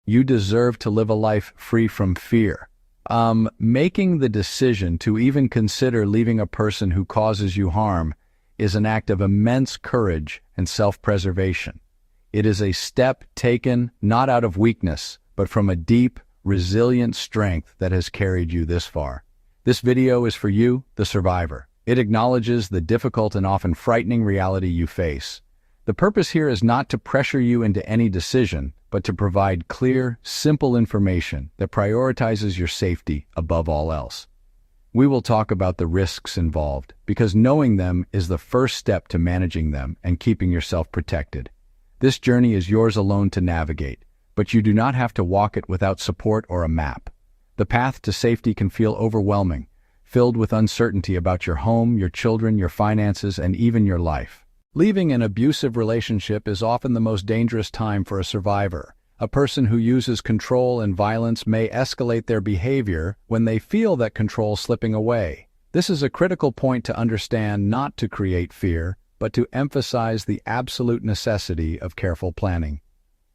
You deserve to live a life free from fear. Making the decision to even consider leaving a person who causes you harm is an act of immense courage and self-preservation. It is a step taken not out of weakness, but from a deep, resilient strength that has carried you this far. This video is for you, the survivor. It acknowledges the difficult and often frightening reality you face. The purpose here is not to pressure you into any decision, but to provide clear, simple information that prioritizes your safety above all else. We will talk about the risks involved, because knowing them is the first step to managing them and keeping yourself protected. This journey is yours alone to navigate, but you do not have to walk it without support or a map. The path to safety can feel overwhelming, filled with uncertainty about your home, your children, your finances, and even your life. Leaving an abusive relationship is often the most dangerous time for a survivor. A person who uses control and violence may escalate their behavior when they feel that control slipping away. This is a critical point to understand, not to create fear, but to emphasize the absolute necessity of careful planning.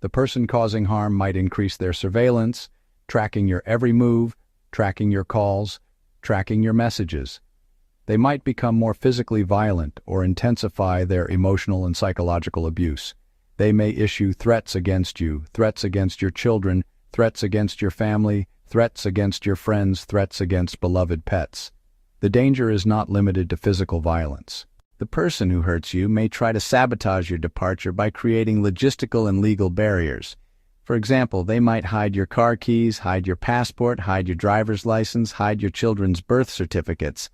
The person causing harm might increase their surveillance, tracking your every move, tracking your calls, tracking your messages. They might become more physically violent or intensify their emotional and psychological abuse. They may issue threats against you, threats against your children, threats against your family, threats against your friends, threats against beloved pets. The danger is not limited to physical violence. The person who hurts you may try to sabotage your departure by creating logistical and legal barriers. For example, they might hide your car keys, hide your passport, hide your driver's license, hide your children's birth certificates.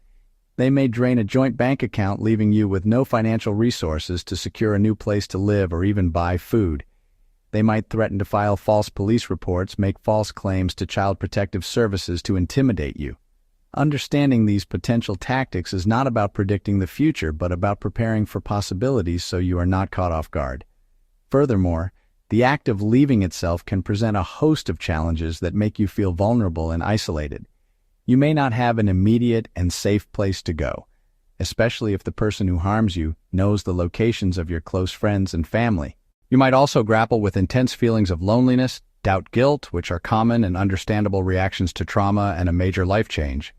They may drain a joint bank account, leaving you with no financial resources to secure a new place to live or even buy food. They might threaten to file false police reports, make false claims to Child Protective Services to intimidate you. Understanding these potential tactics is not about predicting the future, but about preparing for possibilities so you are not caught off guard. Furthermore, the act of leaving itself can present a host of challenges that make you feel vulnerable and isolated. You may not have an immediate and safe place to go, especially if the person who harms you knows the locations of your close friends and family. You might also grapple with intense feelings of loneliness, doubt, guilt, which are common and understandable reactions to trauma and a major life change.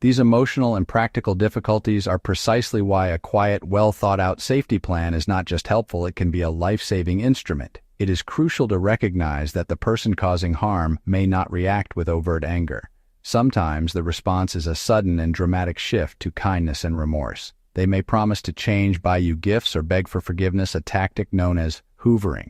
These emotional and practical difficulties are precisely why a quiet, well-thought-out safety plan is not just helpful, it can be a life-saving instrument. It is crucial to recognize that the person causing harm may not react with overt anger. Sometimes the response is a sudden and dramatic shift to kindness and remorse. They may promise to change, buy you gifts, or beg for forgiveness, a tactic known as hoovering.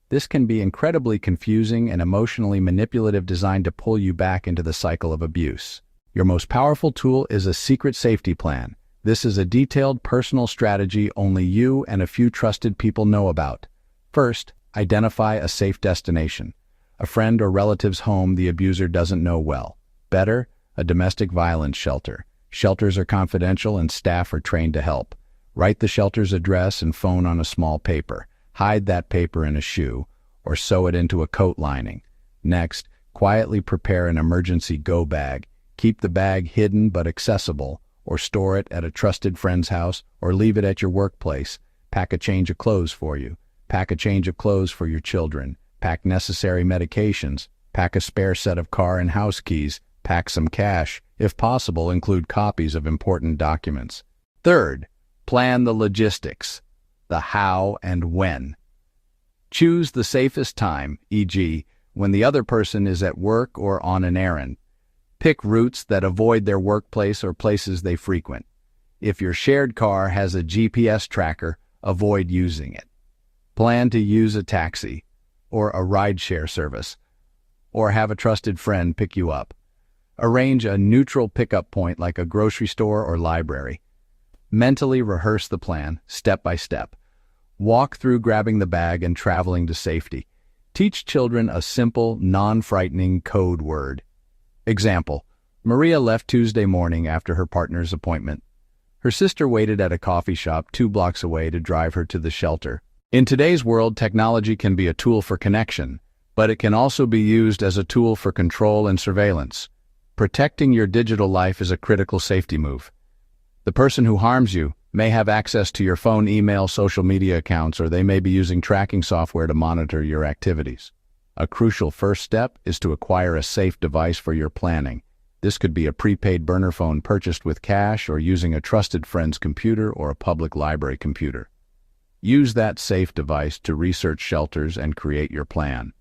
This can be incredibly confusing and emotionally manipulative, designed to pull you back into the cycle of abuse. Your most powerful tool is a secret safety plan. This is a detailed personal strategy only you and a few trusted people know about. First, identify a safe destination. A friend or relative's home the abuser doesn't know well. Better, a domestic violence shelter. Shelters are confidential and staff are trained to help. Write the shelter's address and phone on a small paper. Hide that paper in a shoe or sew it into a coat lining. Next, quietly prepare an emergency go bag. Keep the bag hidden but accessible, or store it at a trusted friend's house, or leave it at your workplace. Pack a change of clothes for you. Pack a change of clothes for your children. Pack necessary medications. Pack a spare set of car and house keys. Pack some cash. If possible, include copies of important documents. Third, plan the logistics, the how and when. Choose the safest time, e.g., when the other person is at work or on an errand. Pick routes that avoid their workplace or places they frequent. If your shared car has a GPS tracker, avoid using it. Plan to use a taxi or a rideshare service, or have a trusted friend pick you up. Arrange a neutral pickup point like a grocery store or library. Mentally rehearse the plan, step by step. Walk through grabbing the bag and traveling to safety. Teach children a simple, non-frightening code word. Example: Maria left Tuesday morning after her partner's appointment. Her sister waited at a coffee shop 2 blocks away to drive her to the shelter. In today's world, technology can be a tool for connection, but it can also be used as a tool for control and surveillance. Protecting your digital life is a critical safety move. The person who harms you may have access to your phone, email, social media accounts, or they may be using tracking software to monitor your activities. A crucial first step is to acquire a safe device for your planning. This could be a prepaid burner phone purchased with cash or using a trusted friend's computer or a public library computer. Use that safe device to research shelters and create your plan.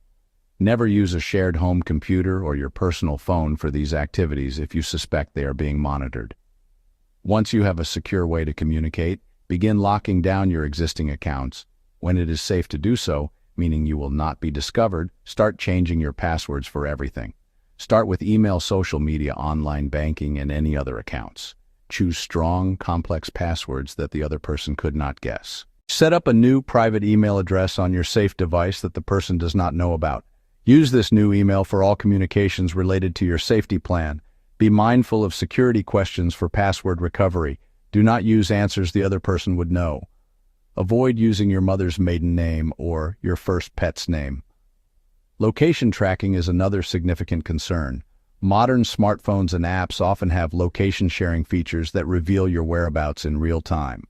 Never use a shared home computer or your personal phone for these activities if you suspect they are being monitored. Once you have a secure way to communicate, begin locking down your existing accounts. When it is safe to do so, meaning you will not be discovered, start changing your passwords for everything. Start with email, social media, online banking, and any other accounts. Choose strong, complex passwords that the other person could not guess. Set up a new private email address on your safe device that the person does not know about. Use this new email for all communications related to your safety plan. Be mindful of security questions for password recovery. Do not use answers the other person would know. Avoid using your mother's maiden name or your first pet's name. Location tracking is another significant concern. Modern smartphones and apps often have location sharing features that reveal your whereabouts in real time.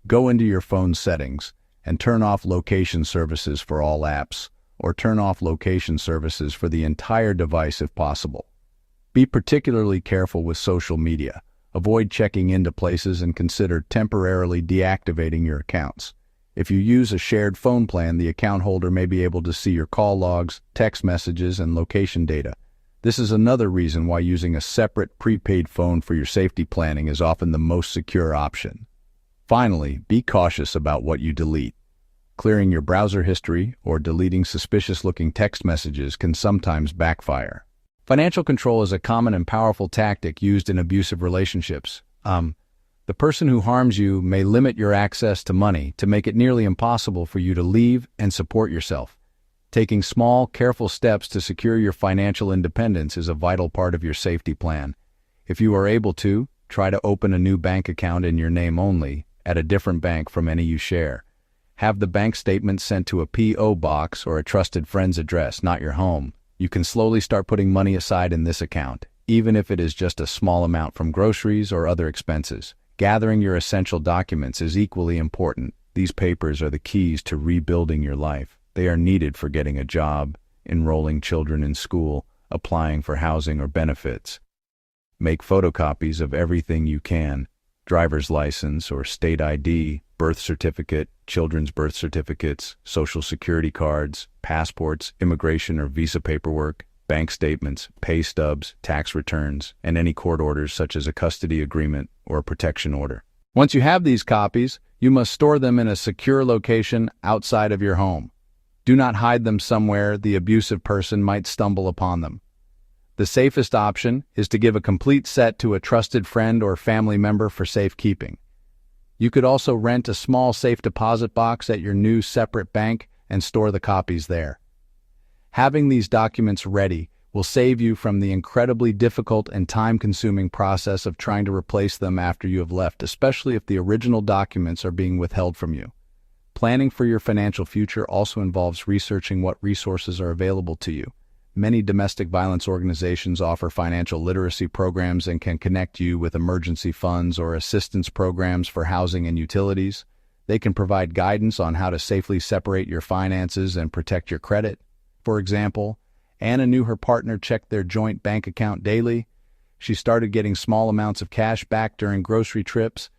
Go into your phone settings and turn off location services for all apps, or turn off location services for the entire device if possible. Be particularly careful with social media. Avoid checking into places and consider temporarily deactivating your accounts. If you use a shared phone plan, the account holder may be able to see your call logs, text messages, and location data. This is another reason why using a separate prepaid phone for your safety planning is often the most secure option. Finally, be cautious about what you delete. Clearing your browser history or deleting suspicious-looking text messages can sometimes backfire. Financial control is a common and powerful tactic used in abusive relationships. The person who harms you may limit your access to money to make it nearly impossible for you to leave and support yourself. Taking small, careful steps to secure your financial independence is a vital part of your safety plan. If you are able to, try to open a new bank account in your name only, at a different bank from any you share. Have the bank statement sent to a P.O. box or a trusted friend's address, not your home. You can slowly start putting money aside in this account, even if it is just a small amount from groceries or other expenses. Gathering your essential documents is equally important. These papers are the keys to rebuilding your life. They are needed for getting a job, enrolling children in school, applying for housing or benefits. Make photocopies of everything you can: driver's license or state ID, birth certificate, children's birth certificates, social security cards, passports, immigration or visa paperwork, bank statements, pay stubs, tax returns, and any court orders such as a custody agreement or a protection order. Once you have these copies, you must store them in a secure location outside of your home. Do not hide them somewhere the abusive person might stumble upon them. The safest option is to give a complete set to a trusted friend or family member for safekeeping. You could also rent a small safe deposit box at your new separate bank and store the copies there. Having these documents ready will save you from the incredibly difficult and time-consuming process of trying to replace them after you have left, especially if the original documents are being withheld from you. Planning for your financial future also involves researching what resources are available to you. Many domestic violence organizations offer financial literacy programs and can connect you with emergency funds or assistance programs for housing and utilities. They can provide guidance on how to safely separate your finances and protect your credit. For example, Anna knew her partner checked their joint bank account daily. She started getting small amounts of cash back during grocery trips,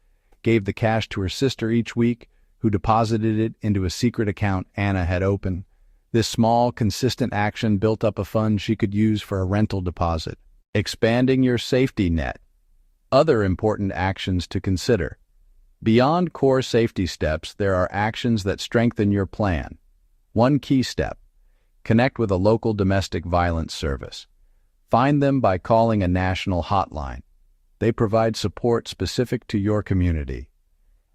gave the cash to her sister each week, who deposited it into a secret account Anna had opened. This small, consistent action built up a fund she could use for a rental deposit. Expanding your safety net. Other important actions to consider. Beyond core safety steps, there are actions that strengthen your plan. One key step: connect with a local domestic violence service. Find them by calling a national hotline. They provide support specific to your community.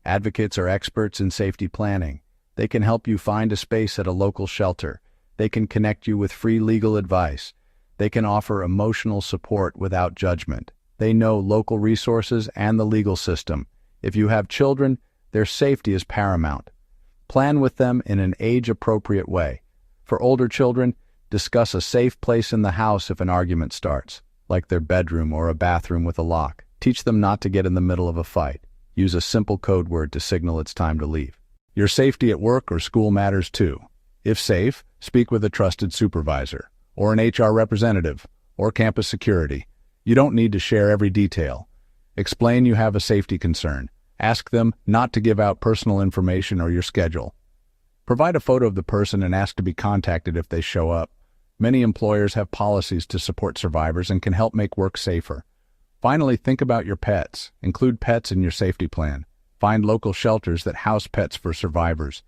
Advocates are experts in safety planning. They can help you find a space at a local shelter. They can connect you with free legal advice. They can offer emotional support without judgment. They know local resources and the legal system. If you have children, their safety is paramount. Plan with them in an age-appropriate way. For older children, discuss a safe place in the house if an argument starts, like their bedroom or a bathroom with a lock. Teach them not to get in the middle of a fight. Use a simple code word to signal it's time to leave. Your safety at work or school matters too. If safe, speak with a trusted supervisor, or an HR representative, or campus security. You don't need to share every detail. Explain you have a safety concern. Ask them not to give out personal information or your schedule. Provide a photo of the person and ask to be contacted if they show up. Many employers have policies to support survivors and can help make work safer. Finally, think about your pets. Include pets in your safety plan. Find local shelters that house pets for survivors,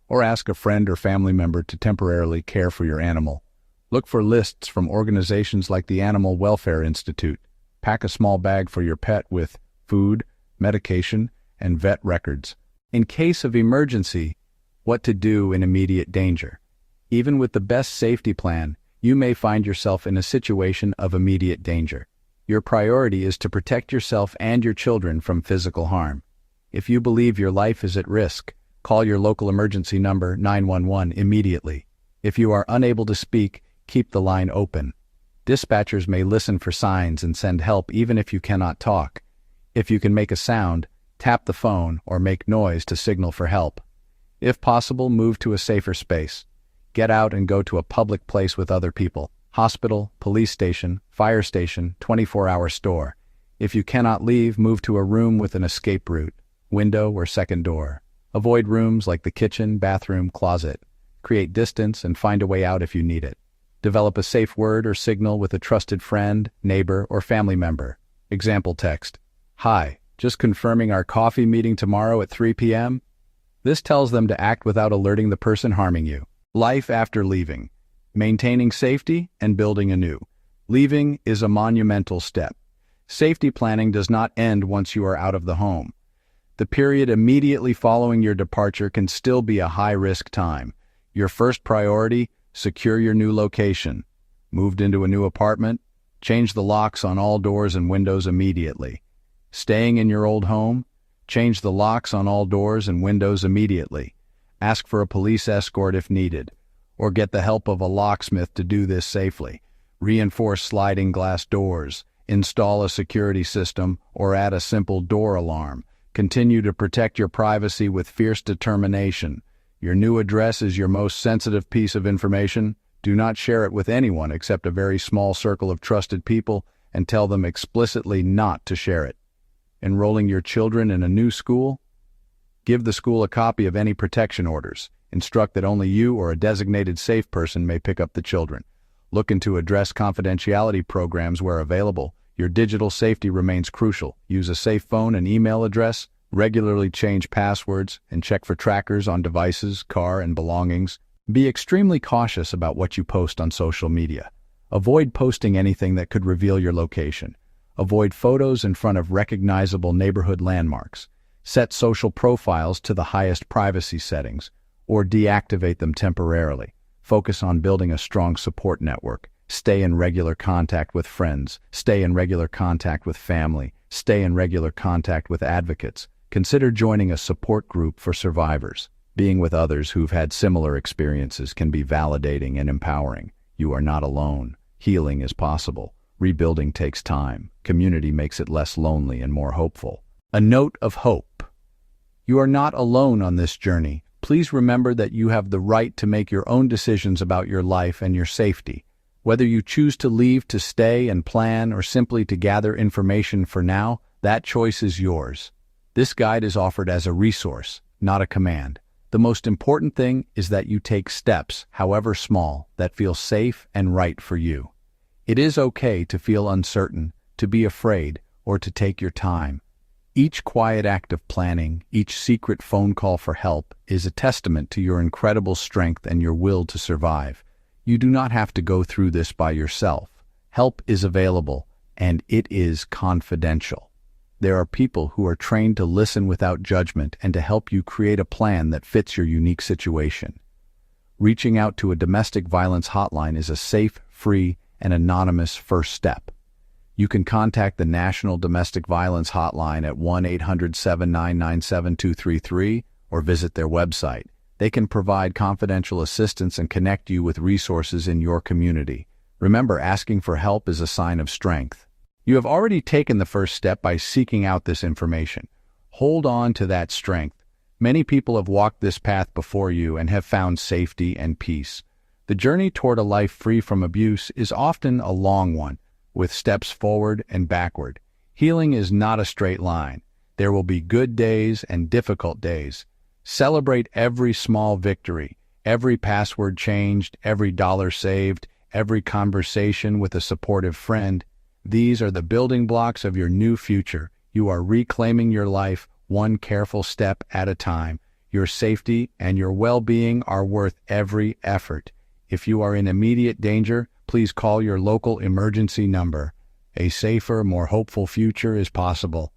or ask a friend or family member to temporarily care for your animal. Look for lists from organizations like the Animal Welfare Institute. Pack a small bag for your pet with food, medication, and vet records. In case of emergency, what to do in immediate danger. Even with the best safety plan, you may find yourself in a situation of immediate danger. Your priority is to protect yourself and your children from physical harm. If you believe your life is at risk, call your local emergency number 911 immediately. If you are unable to speak, keep the line open. Dispatchers may listen for signs and send help even if you cannot talk. If you can make a sound, tap the phone or make noise to signal for help. If possible, move to a safer space. Get out and go to a public place with other people. Hospital, police station, fire station, 24-hour store. If you cannot leave, move to a room with an escape route, window or second door. Avoid rooms like the kitchen, bathroom, closet. Create distance and find a way out if you need it. Develop a safe word or signal with a trusted friend, neighbor, or family member. Example text: "Hi, just confirming our coffee meeting tomorrow at 3 p.m. This tells them to act without alerting the person harming you. Life after leaving. Maintaining safety and building anew. Leaving is a monumental step. Safety planning does not end once you are out of the home. The period immediately following your departure can still be a high-risk time. Your first priority: secure your new location. Moved into a new apartment? Change the locks on all doors and windows immediately. Staying in your old home? Change the locks on all doors and windows immediately. Ask for a police escort if needed, or get the help of a locksmith to do this safely. Reinforce sliding glass doors. Install a security system or add a simple door alarm. Continue to protect your privacy with fierce determination. Your new address is your most sensitive piece of information. Do not share it with anyone except a very small circle of trusted people, and tell them explicitly not to share it. Enrolling your children in a new school? Give the school a copy of any protection orders. Instruct that only you or a designated safe person may pick up the children. Look into address confidentiality programs where available. Your digital safety remains crucial. Use a safe phone and email address. Regularly change passwords and check for trackers on devices, car, and belongings. Be extremely cautious about what you post on social media. Avoid posting anything that could reveal your location. Avoid photos in front of recognizable neighborhood landmarks. Set social profiles to the highest privacy settings, or deactivate them temporarily. Focus on building a strong support network. Stay in regular contact with friends. Stay in regular contact with family. Stay in regular contact with advocates. Consider joining a support group for survivors. Being with others who've had similar experiences can be validating and empowering. You are not alone. Healing is possible. Rebuilding takes time. Community makes it less lonely and more hopeful. A note of hope. You are not alone on this journey. Please remember that you have the right to make your own decisions about your life and your safety. Whether you choose to leave, to stay and plan, or simply to gather information for now, that choice is yours. This guide is offered as a resource, not a command. The most important thing is that you take steps, however small, that feel safe and right for you. It is okay to feel uncertain, to be afraid, or to take your time. Each quiet act of planning, each secret phone call for help, is a testament to your incredible strength and your will to survive. You do not have to go through this by yourself. Help is available, and it is confidential. There are people who are trained to listen without judgment and to help you create a plan that fits your unique situation. Reaching out to a domestic violence hotline is a safe, free, and anonymous first step. You can contact the National Domestic Violence Hotline at 1-800-799-7233 or visit their website. They can provide confidential assistance and connect you with resources in your community. Remember, asking for help is a sign of strength. You have already taken the first step by seeking out this information. Hold on to that strength. Many people have walked this path before you and have found safety and peace. The journey toward a life free from abuse is often a long one, with steps forward and backward. Healing is not a straight line. There will be good days and difficult days. Celebrate every small victory, every password changed, every dollar saved, every conversation with a supportive friend. These are the building blocks of your new future. You are reclaiming your life one careful step at a time. Your safety and your well-being are worth every effort. If you are in immediate danger, please call your local emergency number. A safer, more hopeful future is possible.